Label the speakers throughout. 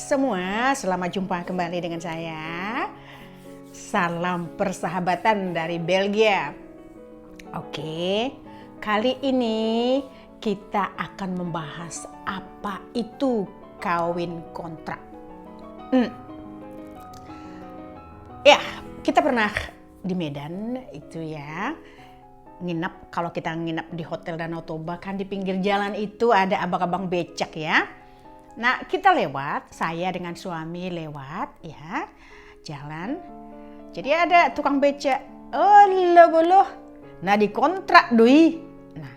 Speaker 1: semua, selamat jumpa kembali dengan saya. Salam persahabatan dari Belgia. Oke, kali ini kita akan membahas apa itu kawin kontrak. Ya, kita pernah di Medan itu ya. Nginap, kalau kita nginap di Hotel Danau Toba kan di pinggir jalan itu ada abang-abang becak ya. Nah, kita lewat, saya dengan suami lewat ya, jalan. Jadi ada tukang becak, Allah boloh, nah dikontrak doi. Nah,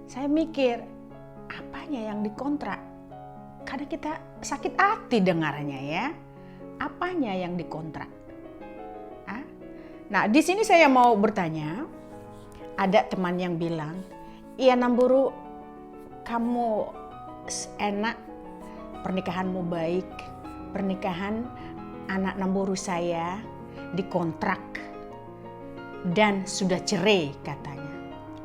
Speaker 1: saya mikir, apanya yang dikontrak? Karena kita sakit hati dengarnya ya, apanya yang dikontrak? Nah, di sini saya mau bertanya, ada teman yang bilang, iya Namburu, kamu enak, pernikahanmu baik, pernikahan anak Namburu saya dikontrak dan sudah cerai katanya.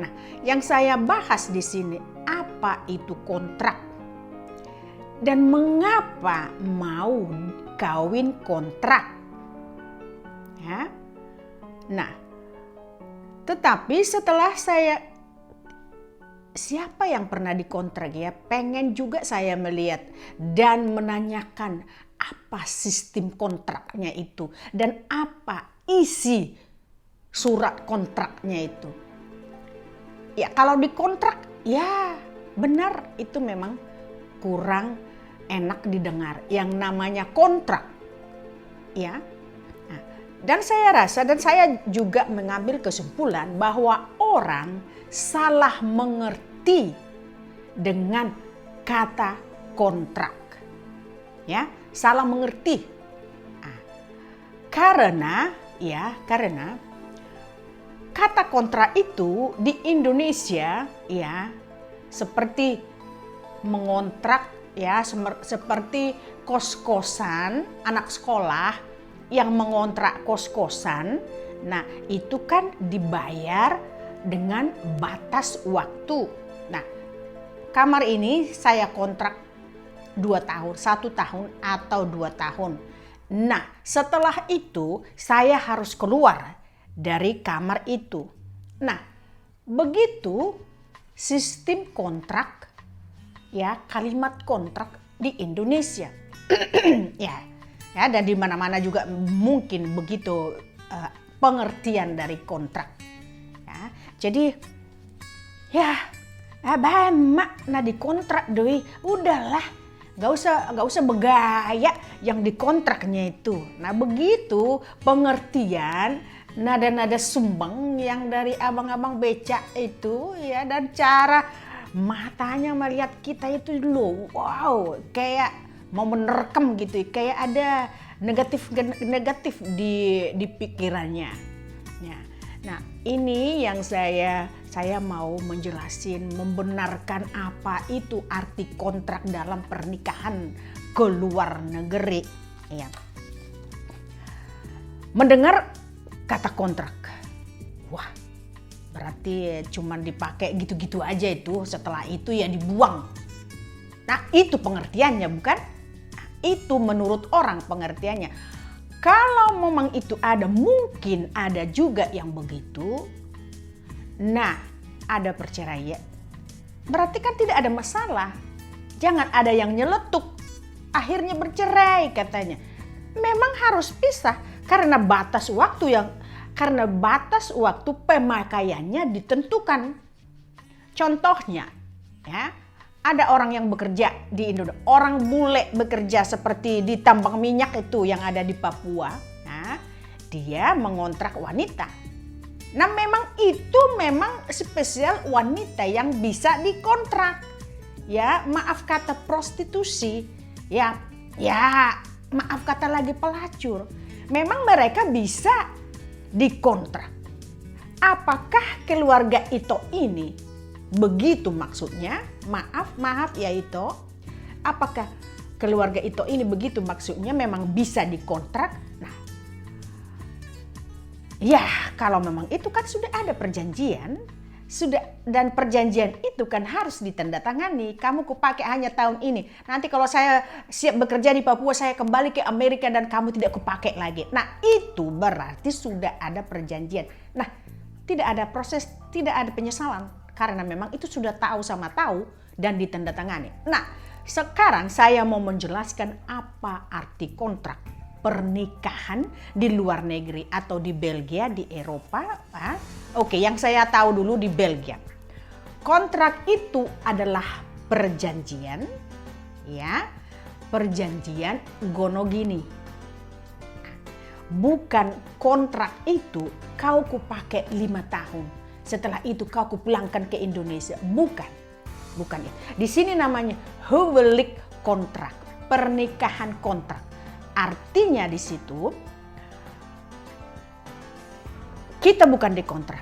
Speaker 1: Nah, yang saya bahas di sini apa itu kontrak dan mengapa mau kawin kontrak. Ya. Nah, tetapi setelah siapa yang pernah dikontrak ya, pengen juga saya melihat dan menanyakan apa sistem kontraknya itu dan apa isi surat kontraknya itu. Ya kalau dikontrak ya benar itu memang kurang enak didengar yang namanya kontrak. Ya. Nah, dan saya rasa dan saya juga mengambil kesimpulan bahwa orang salah mengerti dengan kata kontrak. Ya, salah mengerti. Karena kata kontrak itu di Indonesia ya seperti mengontrak ya, seperti kos-kosan, anak sekolah yang mengontrak kos-kosan. Nah, itu kan dibayar dengan batas waktu. Nah, kamar ini saya kontrak 2 tahun, 1 tahun atau 2 tahun. Nah, setelah itu saya harus keluar dari kamar itu. Nah, begitu sistem kontrak ya, kalimat kontrak di Indonesia. ya, dan di mana-mana juga mungkin begitu pengertian dari kontrak. Jadi ya mak nah dikontrak doi, udahlah gak usah begaya yang dikontraknya itu. Nah begitu pengertian nada-nada sumbang yang dari abang-abang becak itu ya, dan cara matanya melihat kita itu loh, wow, kayak mau menerkam gitu, kayak ada negatif di pikirannya ya. Nah, ini yang saya mau menjelasin, membenarkan apa itu arti kontrak dalam pernikahan ke luar negeri. Ya. Mendengar kata kontrak, wah, berarti cuman dipakai gitu-gitu aja itu, setelah itu ya dibuang. Nah, itu pengertiannya bukan? Nah, itu menurut orang pengertiannya. Kalau memang itu ada, mungkin ada juga yang begitu. Nah, ada perceraian. Berarti kan tidak ada masalah. Jangan ada yang nyeletuk. Akhirnya bercerai katanya. Memang harus pisah karena batas waktu pemakaiannya ditentukan. Contohnya, ya. Ada orang yang bekerja di Indonesia, orang bule bekerja seperti di tambang minyak itu yang ada di Papua. Nah, dia mengontrak wanita. Nah, memang spesial wanita yang bisa dikontrak. Ya, maaf kata prostitusi. Ya, maaf kata lagi pelacur. Memang mereka bisa dikontrak. Apakah keluarga Ito ini begitu maksudnya? Maaf ya Ito. Apakah keluarga Ito ini begitu maksudnya memang bisa dikontrak? Nah, ya kalau memang itu kan sudah ada perjanjian sudah, dan perjanjian itu kan harus ditandatangani. Kamu kupakai hanya tahun ini. Nanti kalau saya siap bekerja di Papua, saya kembali ke Amerika dan kamu tidak kupakai lagi. Nah, itu berarti sudah ada perjanjian. Nah, tidak ada proses, tidak ada penyesalan karena memang itu sudah tahu sama tahu dan ditandatangani. Nah, sekarang saya mau menjelaskan apa arti kontrak pernikahan di luar negeri atau di Belgia, di Eropa. Oke, yang saya tahu dulu di Belgia. Kontrak itu adalah perjanjian, ya, perjanjian gonogini. Bukan kontrak itu kau kupakai 5 tahun. Setelah itu kau kupulangkan ke Indonesia. Bukan itu. Di sini namanya huwelijk kontrak, pernikahan kontrak. Artinya di situ kita bukan dikontrak,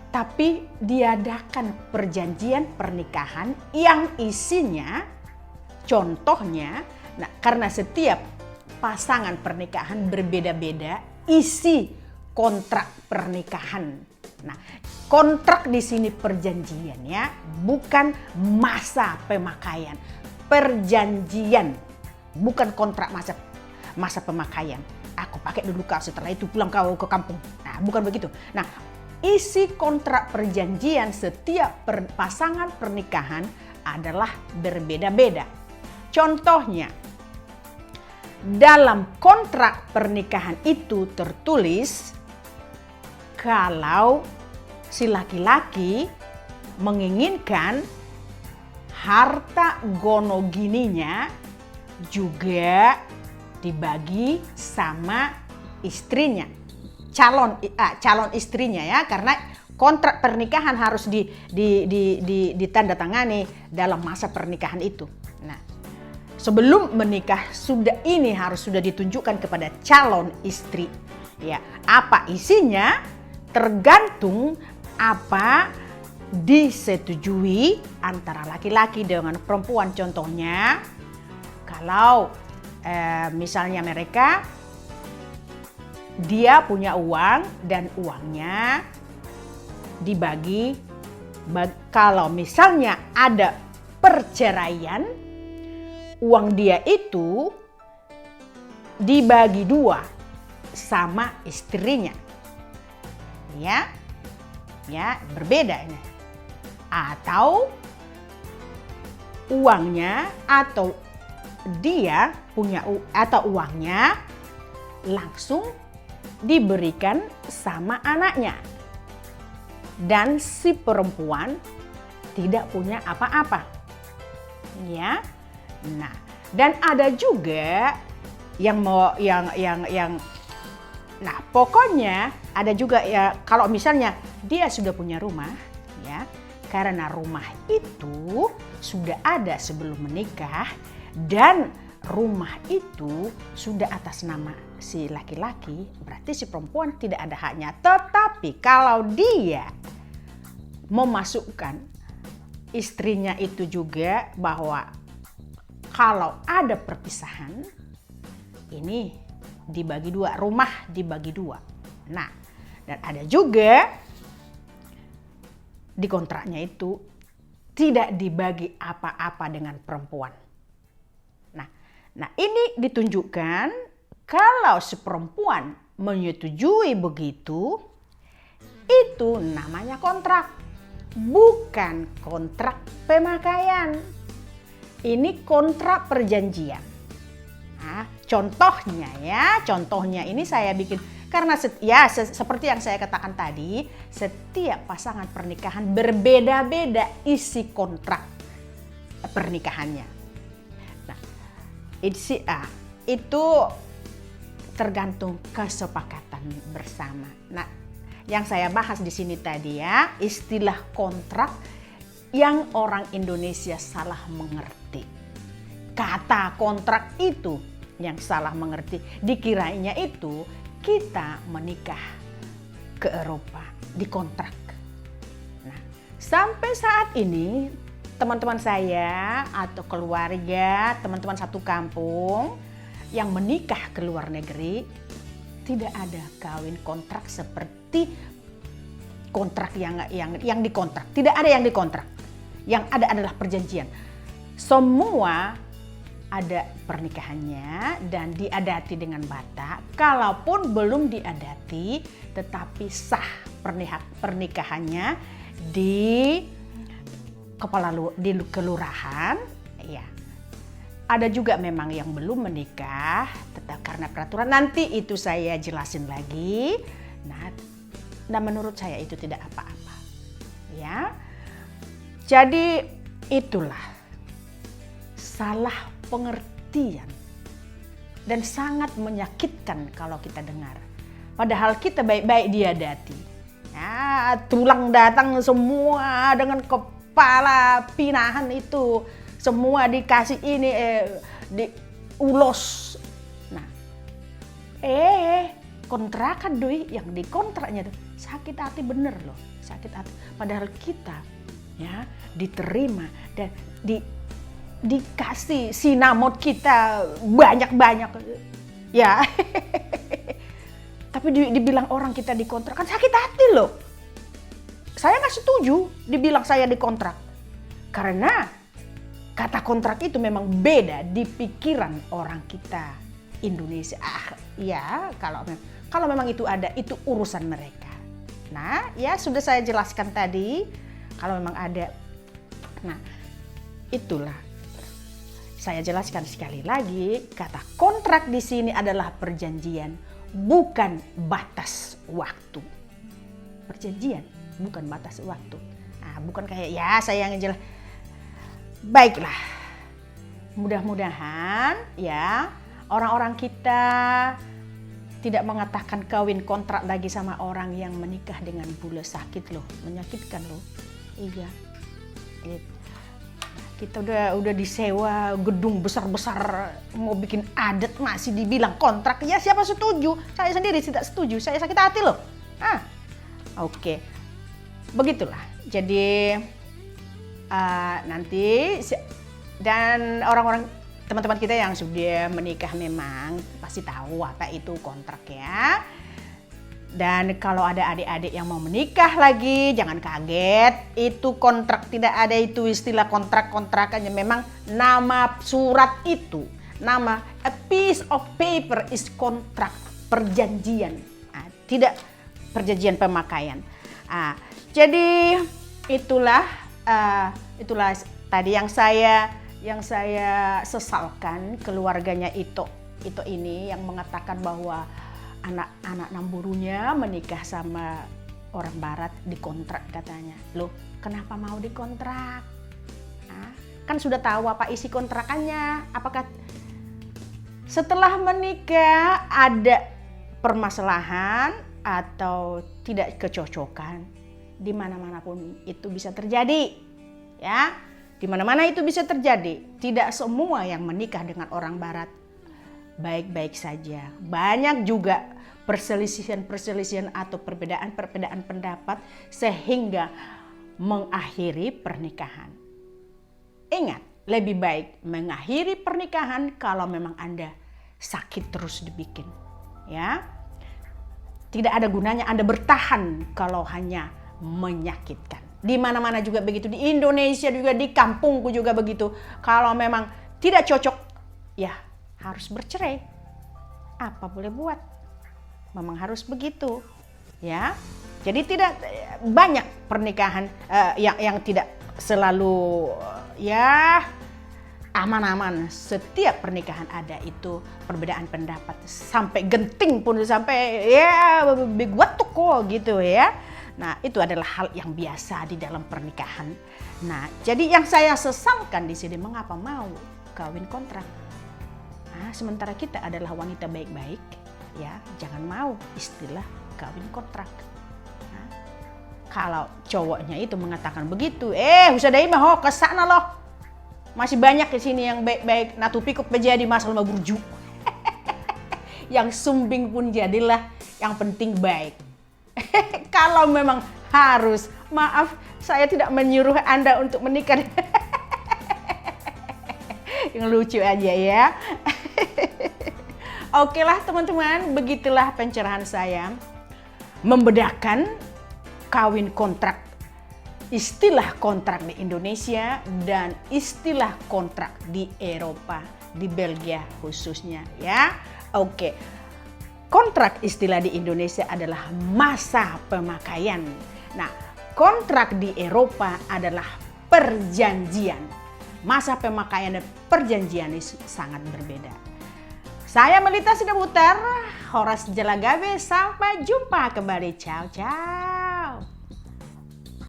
Speaker 1: tapi diadakan perjanjian pernikahan yang isinya, contohnya, nah karena setiap pasangan pernikahan berbeda-beda isi kontrak pernikahan. Nah, kontrak di sini perjanjian ya, bukan masa pemakaian. Perjanjian, bukan kontrak masa pemakaian. Aku pakai dulu kau, setelah itu pulang kau ke kampung. Nah, bukan begitu. Nah, isi kontrak perjanjian setiap pasangan pernikahan adalah berbeda-beda. Contohnya, dalam kontrak pernikahan itu tertulis kalau si laki-laki menginginkan harta gonogininya juga dibagi sama istrinya, calon istrinya ya, karena kontrak pernikahan harus ditandatangani dalam masa pernikahan itu. Nah, sebelum menikah harus sudah ditunjukkan kepada calon istri. Ya, apa isinya tergantung apa disetujui antara laki-laki dengan perempuan. Contohnya, kalau misalnya dia punya uang dan uangnya dibagi, kalau misalnya ada perceraian, uang dia itu dibagi 2 sama istrinya. Ya, berbeda ini. Atau uangnya atau dia punya atau uangnya langsung diberikan sama anaknya dan si perempuan tidak punya apa-apa, ya. Nah, dan ada juga nah pokoknya ada juga ya, kalau misalnya dia sudah punya rumah ya, karena rumah itu sudah ada sebelum menikah dan rumah itu sudah atas nama si laki-laki, berarti si perempuan tidak ada haknya. Tetapi kalau dia memasukkan istrinya itu juga, bahwa kalau ada perpisahan ini dibagi 2, rumah dibagi 2. Nah, dan ada juga di kontraknya itu tidak dibagi apa-apa dengan perempuan. Nah, ini ditunjukkan kalau si perempuan menyetujui begitu, itu namanya kontrak, bukan kontrak pemakaian. Ini kontrak perjanjian. Nah, contohnya ini saya bikin karena seperti yang saya katakan tadi, setiap pasangan pernikahan berbeda-beda isi kontrak pernikahannya. Itu tergantung kesepakatan bersama. Nah, yang saya bahas di sini tadi ya, istilah kontrak yang orang Indonesia salah mengerti. Kata kontrak itu yang salah mengerti. Dikiranya itu kita menikah ke Eropa dikontrak. Nah, sampai saat ini teman-teman saya atau keluarga, teman-teman satu kampung yang menikah ke luar negeri, tidak ada kawin kontrak seperti kontrak yang dikontrak. Tidak ada yang dikontrak. Yang ada adalah perjanjian. Semua ada pernikahannya dan diadati dengan batak. Kalaupun belum diadati, tetapi sah pernikahannya di di kelurahan, ya. Ada juga memang yang belum menikah, tetap karena peraturan. Nanti itu saya jelasin lagi. Nah, menurut saya itu tidak apa-apa, ya. Jadi itulah salah pengertian dan sangat menyakitkan kalau kita dengar. Padahal kita baik-baik diadati. Ya, tulang datang semua dengan kepala pinahan itu. Semua dikasih ini, diulos. Nah, kontrakan doi yang dikontraknya tuh sakit hati bener loh, sakit hati. Padahal kita ya diterima dan dikasih sinamot kita banyak-banyak ya. Tapi dibilang orang kita dikontrak kan sakit hati loh. Saya nggak setuju dibilang saya dikontrak karena kata kontrak itu memang beda di pikiran orang kita Indonesia. Ya kalau memang itu ada, itu urusan mereka. Nah, ya sudah saya jelaskan tadi kalau memang ada. Nah, itulah saya jelaskan sekali lagi, kata kontrak di sini adalah perjanjian, bukan batas waktu. Perjanjian, bukan batas waktu. Nah, bukan kayak ya saya yang jelas. Baiklah, mudah-mudahan ya orang-orang kita tidak mengatakan kawin kontrak lagi sama orang yang menikah dengan bule. Sakit loh, menyakitkan loh. Iya, kita udah disewa gedung besar-besar mau bikin adat masih dibilang kontrak. Ya siapa setuju? Saya sendiri tidak setuju, saya sakit hati loh. Oke. Begitulah. Jadi nanti dan orang-orang teman-teman kita yang sudah menikah memang pasti tahu apa itu kontrak ya. Dan kalau ada adik-adik yang mau menikah lagi jangan kaget, itu kontrak, tidak ada itu istilah kontrak-kontrakannya. Memang nama surat itu, nama a piece of paper is kontrak, perjanjian, tidak perjanjian pemakaian. Jadi itulah tadi yang saya sesalkan, keluarganya Ito ini yang mengatakan bahwa anak namburunya menikah sama orang barat dikontrak katanya. Loh, kenapa mau dikontrak? Kan sudah tahu apa isi kontrakannya. Apakah setelah menikah ada permasalahan atau tidak kecocokan? Di mana-mana pun itu bisa terjadi, ya. Di mana-mana itu bisa terjadi. Tidak semua yang menikah dengan orang barat baik-baik saja. Banyak juga perselisihan atau perbedaan pendapat sehingga mengakhiri pernikahan. Ingat, lebih baik mengakhiri pernikahan kalau memang Anda sakit terus dibikin, ya. Tidak ada gunanya Anda bertahan kalau hanya menyakitkan. Di mana-mana juga begitu, di Indonesia juga, di kampungku juga begitu. Kalau memang tidak cocok, ya harus bercerai. Apa boleh buat? Memang harus begitu, ya. Jadi tidak banyak pernikahan yang tidak selalu ya aman-aman. Setiap pernikahan ada itu perbedaan pendapat, sampai genting pun, sampai ya beguatuk kok gitu ya. Nah, itu adalah hal yang biasa di dalam pernikahan. Nah, jadi yang saya sesalkan di sini, mengapa mau kawin kontrak? Sementara kita adalah wanita baik-baik, ya, jangan mau istilah kawin kontrak. Kalau cowoknya itu mengatakan begitu, usah dai mah ke sana loh. Masih banyak di sini yang baik-baik, natupi kok menjadi masalah burju. Yang sumbing pun jadilah, yang penting baik. Kalau memang harus, maaf, saya tidak menyuruh Anda untuk menikah. Yang lucu aja ya. Oke lah teman-teman, begitulah pencerahan saya membedakan kawin kontrak, istilah kontrak di Indonesia dan istilah kontrak di Eropa, di Belgia khususnya ya. Oke. Kontrak istilah di Indonesia adalah masa pemakaian. Nah, kontrak di Eropa adalah perjanjian. Masa pemakaian dan perjanjian ini sangat berbeda. Saya Melita Sidaputar, Horas Jelagabe, sampai jumpa kembali. Ciao, ciao.